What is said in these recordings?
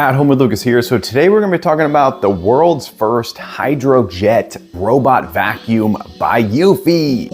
At Home with Lucas here. So today we're going to be talking about the world's first Hydrojet robot vacuum by eufy.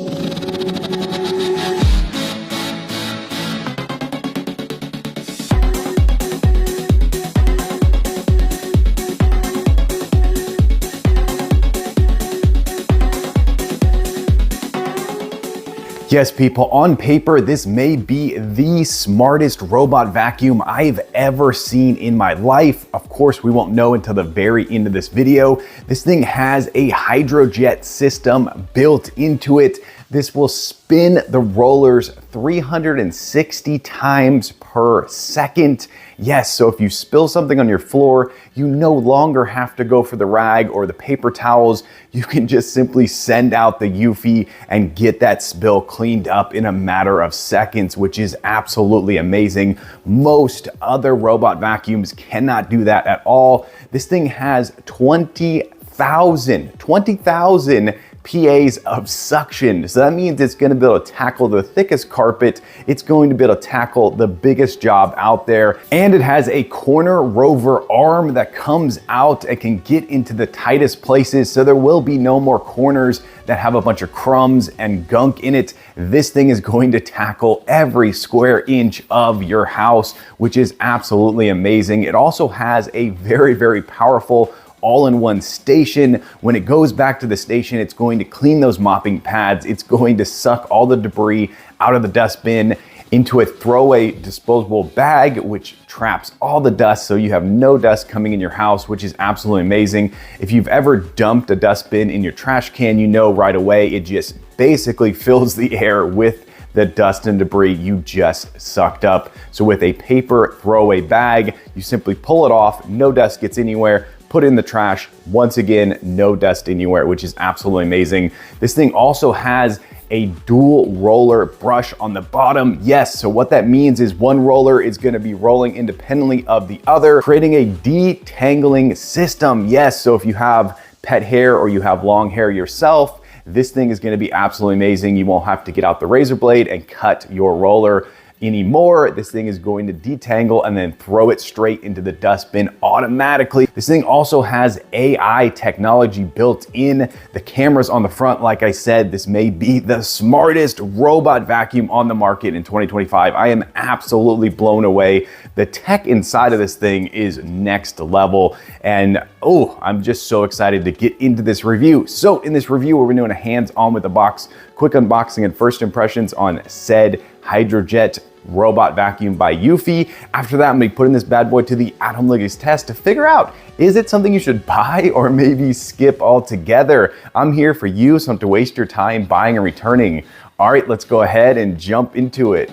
Yes, people, on paper, this may be the smartest robot vacuum I've ever seen in my life. Of course, we won't know until the very end of this video. This thing has a Hydrojet system built into it. This will spin the rollers 360 times per second. Yes, so if you spill something on your floor, you no longer have to go for the rag or the paper towels. You can just simply send out the eufy and get that spill cleaned up in a matter of seconds, which is absolutely amazing. Most other robot vacuums cannot do that at all. This thing has 20,000 PAs of suction. So that means it's going to be able to tackle the thickest carpet. It's going to be able to tackle the biggest job out there. And it has a corner rover arm that comes out and can get into the tightest places. So there will be no more corners that have a bunch of crumbs and gunk in it. This thing is going to tackle every square inch of your house, which is absolutely amazing. It also has a very, very powerful all-in-one station. When it goes back to the station, it's going to clean those mopping pads. It's going to suck all the debris out of the dustbin into a throwaway disposable bag, which traps all the dust so you have no dust coming in your house, which is absolutely amazing. If you've ever dumped a dustbin in your trash can, you know right away it just basically fills the air with the dust and debris you just sucked up. So with a paper throwaway bag, you simply pull it off, no dust gets anywhere, put it in the trash. Once again, no dust anywhere, which is absolutely amazing. This thing also has a dual roller brush on the bottom. Yes, so what that means is one roller is gonna be rolling independently of the other, creating a detangling system. Yes, so if you have pet hair or you have long hair yourself, this thing is gonna be absolutely amazing. You won't have to get out the razor blade and cut your roller anymore. This thing is going to detangle and then throw it straight into the dustbin automatically. This thing also has AI technology built in. The cameras on the front, like I said, this may be the smartest robot vacuum on the market in 2025. I am absolutely blown away. The tech inside of this thing is next level. And I'm just so excited to get into this review. So in this review, we're doing a hands-on with the box, quick unboxing and first impressions on said Hydrojet robot vacuum by eufy. After that, I'm gonna be putting this bad boy to the At Home Lucas test to figure out, is it something you should buy or maybe skip altogether? I'm here for you, so don't have to waste your time buying and returning. All right, let's go ahead and jump into it.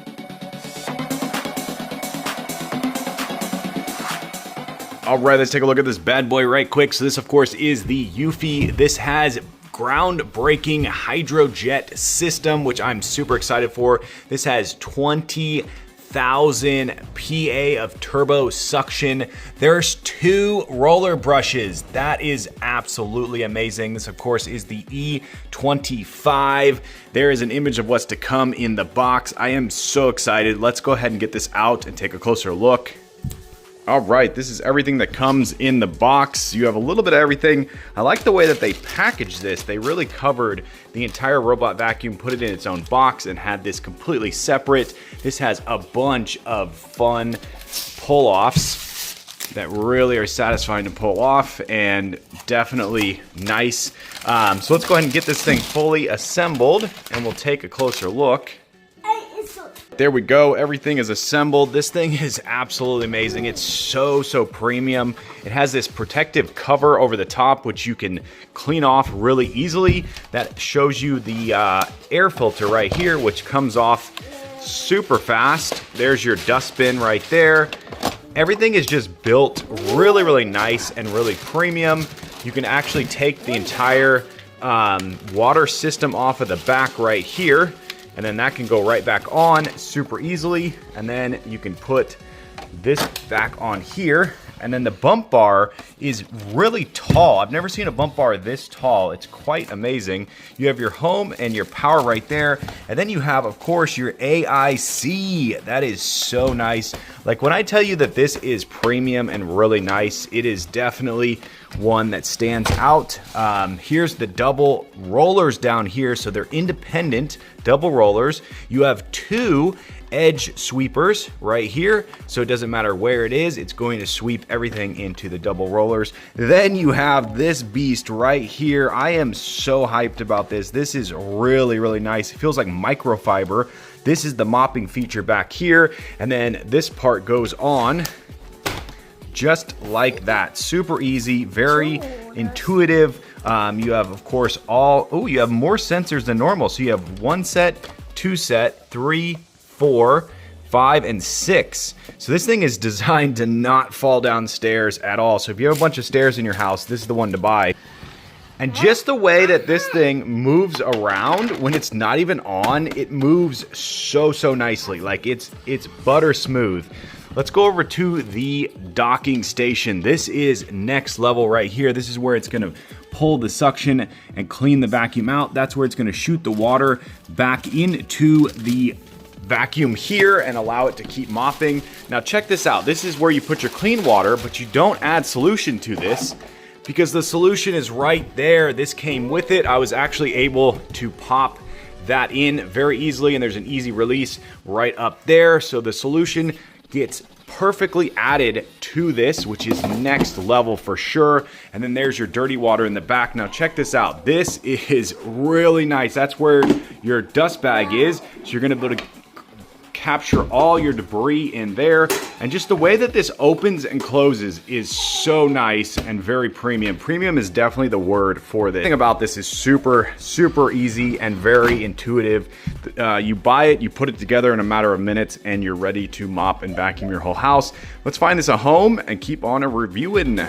All right, let's take a look at this bad boy right quick. So this, of course, is the eufy. This has groundbreaking Hydrojet system, which I'm super excited for. This has 20,000 PA of turbo suction. There's 2 roller brushes. That is absolutely amazing. This, of course, is the E25. There is an image of what's to come in the box. I am so excited. Let's go ahead and get this out and take a closer look. All right, this is everything that comes in the box. You have a little bit of everything. I like the way that they packaged this. They really covered the entire robot vacuum, put it in its own box, and had this completely separate. This has a bunch of fun pull-offs that really are satisfying to pull off and definitely nice. So let's go ahead and get this thing fully assembled and we'll take a closer look. There we go, everything is assembled. This thing is absolutely amazing. It's so premium. It has this protective cover over the top, which you can clean off really easily. That shows you the air filter right here, which comes off super fast. There's your dustbin right there. Everything is just built really nice and really premium. You can actually take the entire water system off of the back right here, and then that can go right back on super easily. And then you can put this back on here And then the bump bar is really tall. I've never seen a bump bar this tall. It's quite amazing. You have your home and your power right there. And then you have, of course, your AIC. That is so nice. Like when I tell you that this is premium and really nice, it is definitely one that stands out. Here's the double rollers down here. So they're independent double rollers. You have two edge sweepers right here, so it doesn't matter where it is, it's going to sweep everything into the double rollers. Then you have this beast right here. I am so hyped about this. This is really, really nice. It feels like microfiber. This is the mopping feature back here, and then this part goes on just like that. Super easy, very intuitive. You have, of course, you have more sensors than normal. So you have 1 set, 2 set, 3, 4, 5, and 6. So this thing is designed to not fall down stairs at all. So if you have a bunch of stairs in your house, this is the one to buy. And just the way that this thing moves around when it's not even on, it moves so nicely. Like it's butter smooth. Let's go over to the docking station. This is next level right here. This is where it's gonna pull the suction and clean the vacuum out. That's where it's gonna shoot the water back into the vacuum here and allow it to keep mopping. Now check this out. This is where you put your clean water, but you don't add solution to this because the solution is right there. This came with it. I was actually able to pop that in very easily, and there's an easy release right up there. So the solution gets perfectly added to this, which is next level for sure. And then there's your dirty water in the back. Now check this out. This is really nice. That's where your dust bag is. So you're gonna be able to capture all your debris in there. And just the way that this opens and closes is so nice and very premium. Premium is definitely the word for this. The thing about this is super easy and very intuitive. You buy it, you put it together in a matter of minutes, and you're ready to mop and vacuum your whole house. Let's find this a home and keep on reviewing.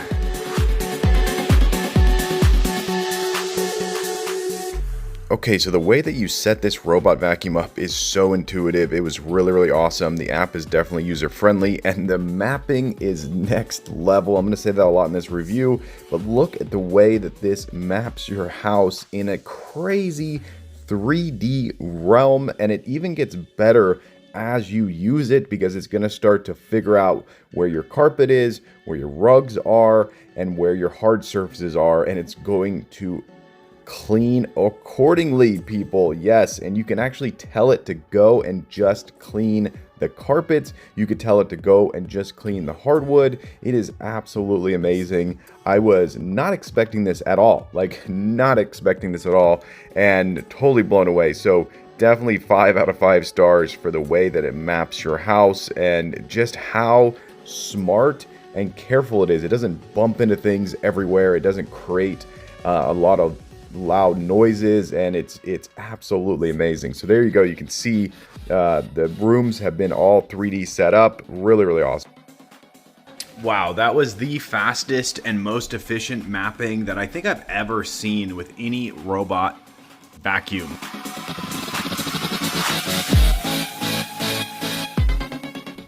Okay, so the way that you set this robot vacuum up is so intuitive. It was really awesome. The app is definitely user-friendly, and the mapping is next level. I'm gonna say that a lot in this review, but look at the way that this maps your house in a crazy 3D realm, and it even gets better as you use it because it's gonna start to figure out where your carpet is, where your rugs are, and where your hard surfaces are, and it's going to clean accordingly, people. Yes, and you can actually tell it to go and just clean the carpets. You could tell it to go and just clean the hardwood. It is absolutely amazing. I was not expecting this at all, like not expecting this at all, and totally blown away. So definitely 5 out of 5 stars for the way that it maps your house and just how smart and careful it is. It doesn't bump into things everywhere. It doesn't create a lot of loud noises, and it's absolutely amazing. So there you go. You can see the rooms have been all 3D set up. Really awesome. Wow, that was the fastest and most efficient mapping that I think I've ever seen with any robot vacuum.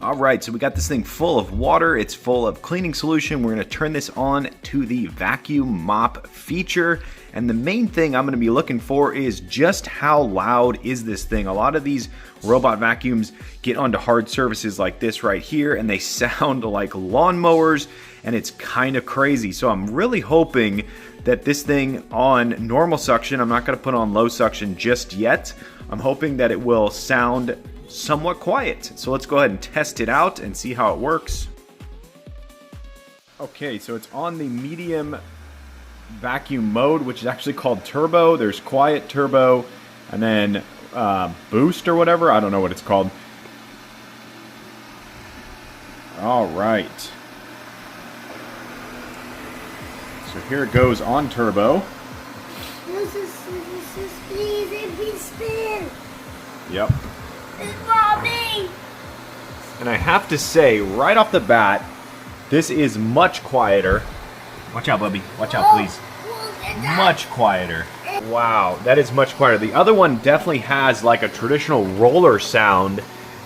All right, so we got this thing full of water. It's full of cleaning solution. We're gonna turn this on to the vacuum mop feature. And the main thing I'm gonna be looking for is just how loud is this thing. A lot of these robot vacuums get onto hard surfaces like this right here, and they sound like lawnmowers, and it's kind of crazy. So I'm really hoping that this thing on normal suction, I'm not gonna put on low suction just yet. I'm hoping that it will sound somewhat quiet. So let's go ahead and test it out and see how it works. Okay, so it's on the medium vacuum mode, which is actually called turbo. There's quiet, turbo, and then boost or whatever. I don't know what it's called. All right. So here it goes on turbo. Yep. And I have to say, right off the bat, this is much quieter. Watch out, Bubby. Watch out, please. Much quieter. Wow, that is much quieter. The other one definitely has like a traditional roller sound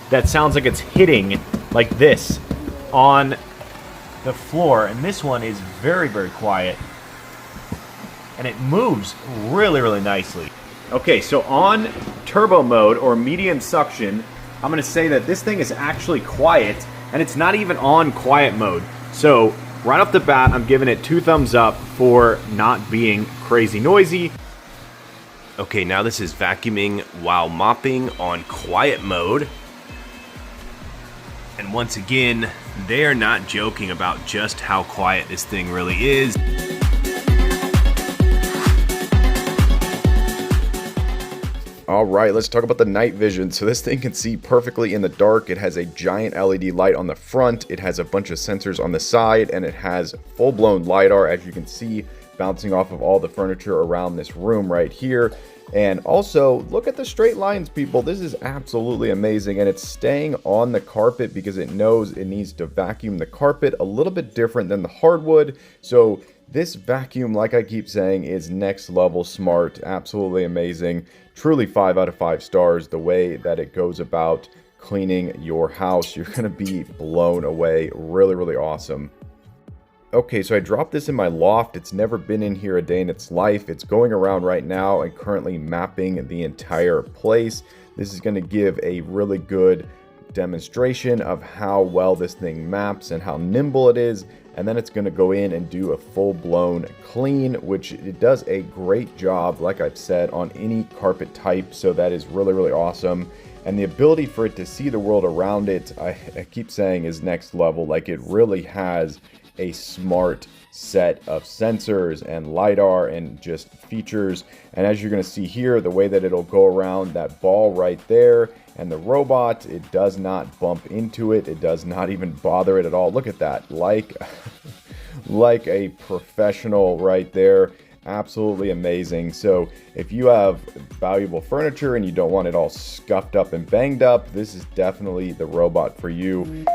that sounds like it's hitting like this on the floor, and this one is very, very quiet, and it moves really, really nicely. Okay, so on turbo mode or medium suction, I'm gonna say that this thing is actually quiet, and it's not even on quiet mode. So right off the bat, I'm giving it 2 thumbs up for not being crazy noisy. Okay, now this is vacuuming while mopping on quiet mode. And once again, they are not joking about just how quiet this thing really is. All right, let's talk about the night vision. So this thing can see perfectly in the dark. It has a giant LED light on the front. It has a bunch of sensors on the side, and it has full-blown LiDAR, as you can see, bouncing off of all the furniture around this room right here. And also, look at the straight lines, people. This is absolutely amazing, and it's staying on the carpet because it knows it needs to vacuum the carpet, a little bit different than the hardwood. So this vacuum, like I keep saying, is next level smart, absolutely amazing. Truly 5 out of 5 stars. The way that it goes about cleaning your house, you're gonna be blown away. Really, really awesome. Okay, so I dropped this in my loft. It's never been in here a day in its life. It's going around right now and currently mapping the entire place. This is going to give a really good demonstration of how well this thing maps and how nimble it is. And then it's going to go in and do a full-blown clean, which it does a great job, like I've said, on any carpet type. So that is really, really awesome. And the ability for it to see the world around it, I keep saying, is next level. Like, it really has a smart set of sensors and LiDAR and just features. And as you're going to see here, the way that it'll go around that ball right there and the robot, it does not bump into it. It does not even bother it at all. Look at that. Like a professional right there. Absolutely amazing. So if you have valuable furniture and you don't want it all scuffed up and banged up, this is definitely the robot for you.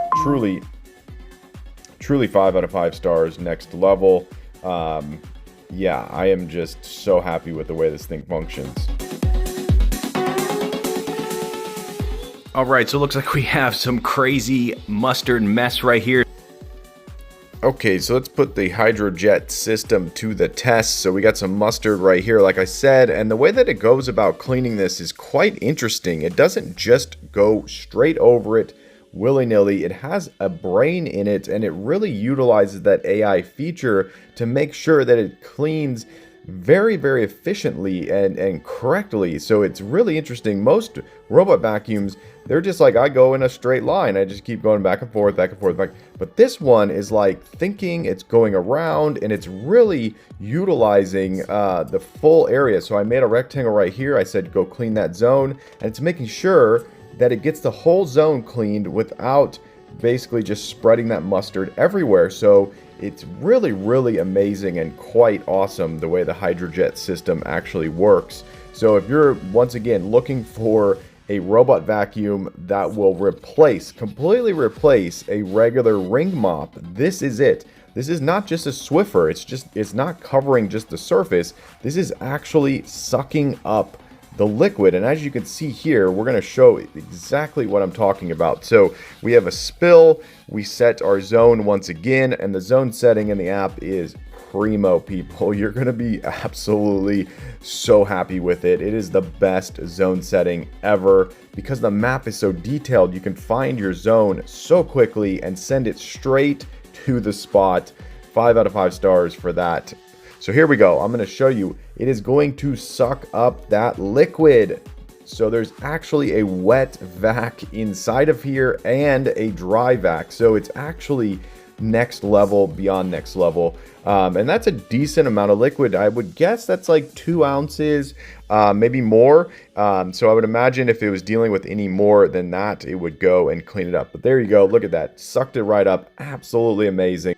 Truly 5 out of 5 stars, next level. Yeah, I am just so happy with the way this thing functions. All right, so it looks like we have some crazy mustard mess right here. Okay, so let's put the Hydrojet system to the test. So we got some mustard right here, like I said, and the way that it goes about cleaning this is quite interesting. It doesn't just go straight over it willy-nilly. It has a brain in it, and it really utilizes that AI feature to make sure that it cleans very, very efficiently and correctly. So it's really interesting. Most robot vacuums, they're just like, I go in a straight line. I just keep going back and forth, back. But this one is like thinking, it's going around, and it's really utilizing the full area. So I made a rectangle right here. I said, go clean that zone, and it's making sure that it gets the whole zone cleaned without basically just spreading that mustard everywhere. So it's really, really amazing and quite awesome the way the Hydrojet system actually works. So if you're, once again, looking for a robot vacuum that will completely replace a regular ring mop, this is it. This is not just a Swiffer. It's not covering just the surface. This is actually sucking up the liquid. And as you can see here, we're going to show exactly what I'm talking about. So we have a spill. We set our zone once again, and the zone setting in the app is primo, people. You're going to be absolutely so happy with it. It is the best zone setting ever because the map is so detailed. You can find your zone so quickly and send it straight to the spot. 5 out of 5 stars for that. So here we go. I'm going to show you. It is going to suck up that liquid. So there's actually a wet vac inside of here and a dry vac. So it's actually next level beyond next level. And that's a decent amount of liquid. I would guess that's like 2 ounces, maybe more. So I would imagine if it was dealing with any more than that, it would go and clean it up. But there you go. Look at that. Sucked it right up. Absolutely amazing.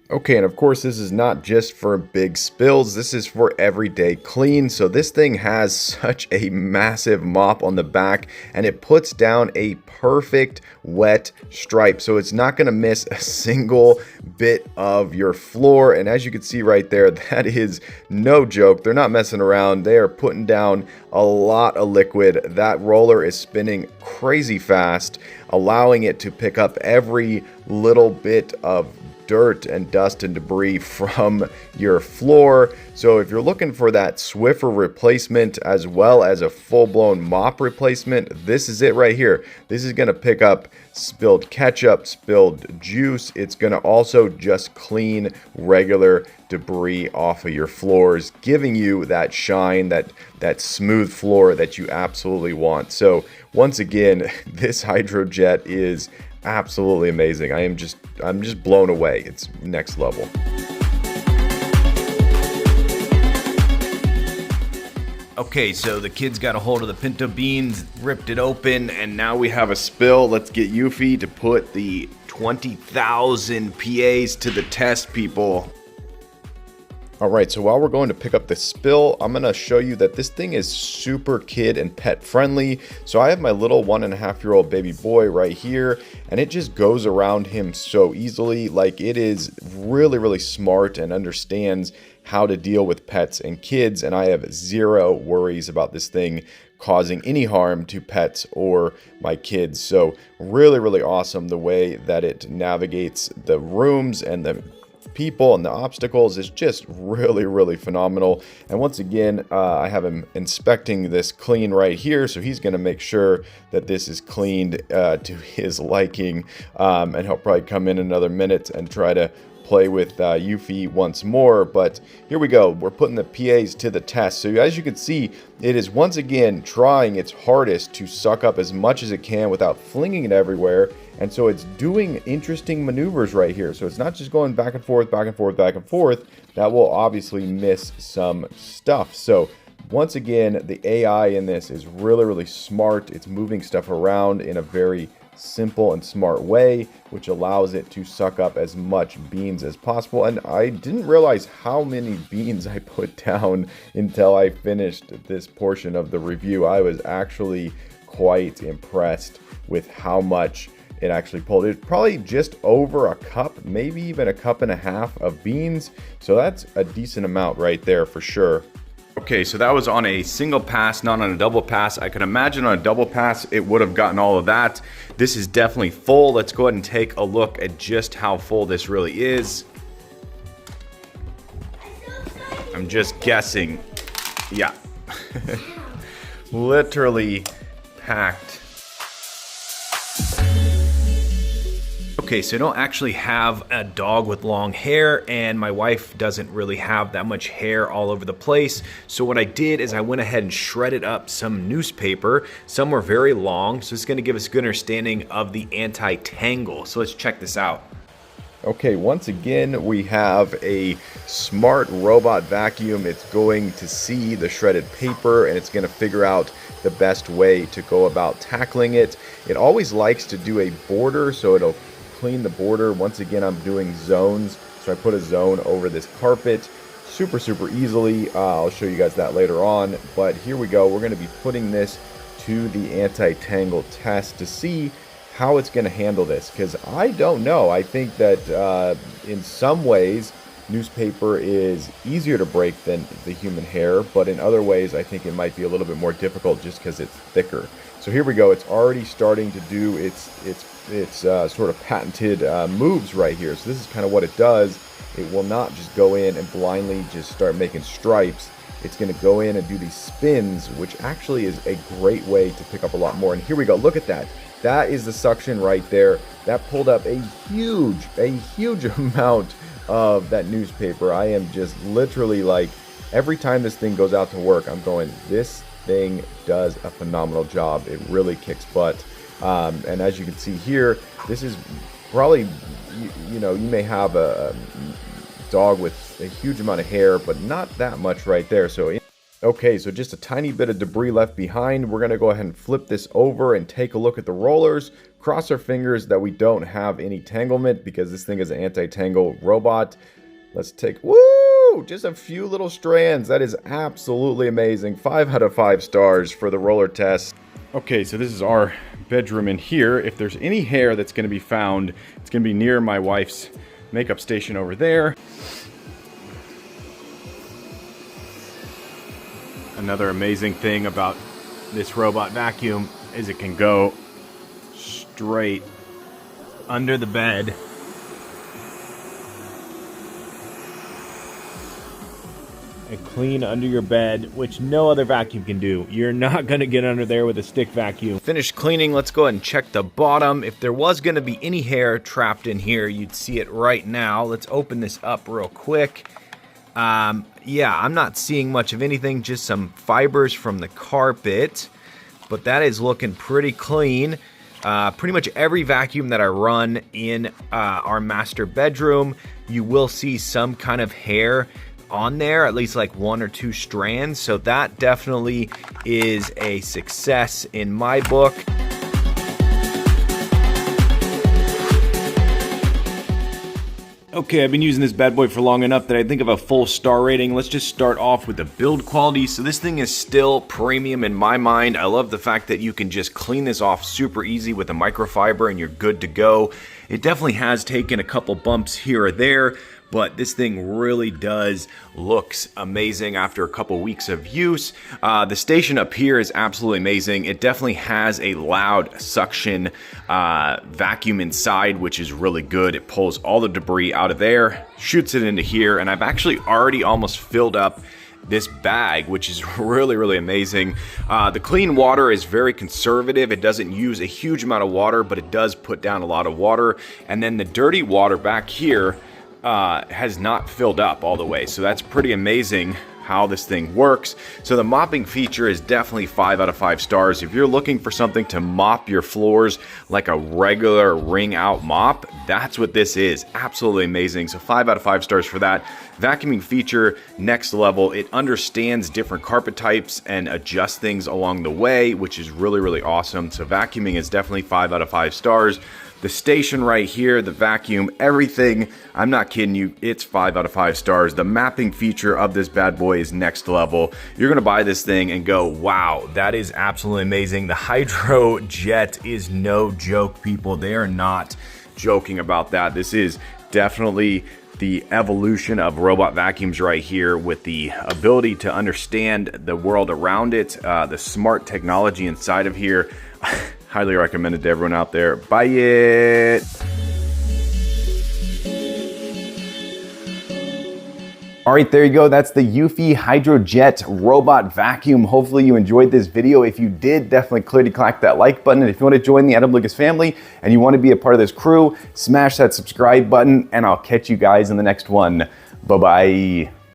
Okay, and of course this is not just for big spills, this is for everyday clean. So this thing has such a massive mop on the back, and it puts down a perfect wet stripe. So it's not gonna miss a single bit of your floor. And as you can see right there, that is no joke. They're not messing around. They are putting down a lot of liquid. That roller is spinning crazy fast, allowing it to pick up every little bit of dirt and dust and debris from your floor. So if you're looking for that Swiffer replacement as well as a full-blown mop replacement, this is it right here. This is going to pick up spilled ketchup, spilled juice. It's going to also just clean regular debris off of your floors, giving you that shine, that smooth floor that you absolutely want. So once again, this Hydrojet is absolutely amazing. I'm just blown away. It's next level. Okay, so the kids got a hold of the pinto beans, ripped it open, and now we have a spill. Let's get Eufy to put the 20,000 PAs to the test, people. All right, so while we're going to pick up the spill, I'm gonna show you that this thing is super kid and pet friendly. So I have my little 1.5-year-old baby boy right here, and it just goes around him so easily. Like, it is really, really smart and understands how to deal with pets and kids, and I have zero worries about this thing causing any harm to pets or my kids. So really, really awesome the way that it navigates the rooms and the people and the obstacles is just really, really phenomenal. And once again, I have him inspecting this clean right here, so he's going to make sure that this is cleaned to his liking, and he'll probably come in another minute and try to play with Eufy once more. But here we go, we're putting the PAs to the test. So as you can see, it is once again trying its hardest to suck up as much as it can without flinging it everywhere. And so it's doing interesting maneuvers right here. So it's not just going back and forth, back and forth, back and forth. That will obviously miss some stuff. So once again, the AI in this is really, really smart. It's moving stuff around in a very simple and smart way, which allows it to suck up as much beans as possible. And I didn't realize how many beans I put down until I finished this portion of the review. I was actually quite impressed with how much it actually pulled. It's probably just over a cup, maybe even a cup and a half of beans. So that's a decent amount right there for sure. Okay, so that was on a single pass, not on a double pass. I could imagine on a double pass, it would have gotten all of that. This is definitely full. Let's go ahead and take a look at just how full this really is. I'm just guessing. Yeah. Literally packed. Okay, so I don't actually have a dog with long hair, and my wife doesn't really have that much hair all over the place. So what I did is I went ahead and shredded up some newspaper. Some were very long, so it's gonna give us a good understanding of the anti-tangle. So let's check this out. Okay, once again, we have a smart robot vacuum. It's going to see the shredded paper, and it's gonna figure out the best way to go about tackling it. It always likes to do a border, so it'll clean the border. Once again, I'm doing zones, so I put a zone over this carpet super easily. I'll show you guys that later on, but here we go. We're going to be putting this to the anti-tangle test to see how it's going to handle this, because I don't know. I think that in some ways newspaper is easier to break than the human hair, but in other ways I think it might be a little bit more difficult just because it's thicker. So here we go. It's already starting to do its sort of patented moves right here. So this is kind of what it does. It will not just go in and blindly just start making stripes. It's going to go in and do these spins, which actually is a great way to pick up a lot more. And here we go. Look at that. That is the suction right there. That pulled up a huge amount of that newspaper. I am just literally like, every time this thing goes out to work, I'm going, this thing does a phenomenal job. It really kicks butt. And as you can see here, this is probably, you know, you may have a dog with a huge amount of hair, but not that much right there. So okay, so just a tiny bit of debris left behind. We're going to go ahead and flip this over and take a look at the rollers. Cross our fingers that we don't have any tanglement, because this thing is an anti-tangle robot. Let's take, woo, just a few little strands. That is absolutely amazing. 5 out of 5 stars for the roller test. Okay, so this is our bedroom in here. If there's any hair that's going to be found, it's going to be near my wife's makeup station over there. Another amazing thing about this robot vacuum is it can go straight under the bed and clean under your bed, which no other vacuum can do. You're not gonna get under there with a stick vacuum. Finished cleaning, let's go ahead and check the bottom. If there was gonna be any hair trapped in here, you'd see it right now. Let's open this up real quick. Yeah, I'm not seeing much of anything, just some fibers from the carpet, but that is looking pretty clean. Pretty much every vacuum that I run in our master bedroom, you will see some kind of hair on there, at least like 1 or 2 strands. So that definitely is a success in my book. Okay, I've been using this bad boy for long enough that I think of a full star rating. Let's just start off with the build quality. So this thing is still premium in my mind. I love the fact that you can just clean this off super easy with a microfiber and you're good to go. It definitely has taken a couple bumps here or there, but this thing really does looks amazing after a couple weeks of use. The station up here is absolutely amazing. It definitely has a loud suction vacuum inside, which is really good. It pulls all the debris out of there, shoots it into here, and I've actually already almost filled up this bag, which is really, really amazing. The clean water is very conservative. It doesn't use a huge amount of water, but it does put down a lot of water. And then the dirty water back here has not filled up all the way. So that's pretty amazing how this thing works. So the mopping feature is definitely 5 out of 5 stars. If you're looking for something to mop your floors like a regular ring out mop, that's what this is. Absolutely amazing. So 5 out of 5 stars for that. Vacuuming feature, next level. It understands different carpet types and adjusts things along the way, which is really, really awesome. So vacuuming is definitely 5 out of 5 stars. The station right here, the vacuum, everything, I'm not kidding you, it's 5 out of 5 stars. The mapping feature of this bad boy is next level. You're gonna buy this thing and go, wow, that is absolutely amazing. The Hydrojet is no joke, people. They are not joking about that. This is definitely the evolution of robot vacuums right here, with the ability to understand the world around it, the smart technology inside of here. Highly recommended to everyone out there. Buy it. All right, there you go. That's the Eufy Hydrojet robot vacuum. Hopefully you enjoyed this video. If you did, definitely click that like button. And if you want to join the Adam Lucas family and you want to be a part of this crew, smash that subscribe button, and I'll catch you guys in the next one. Bye-bye.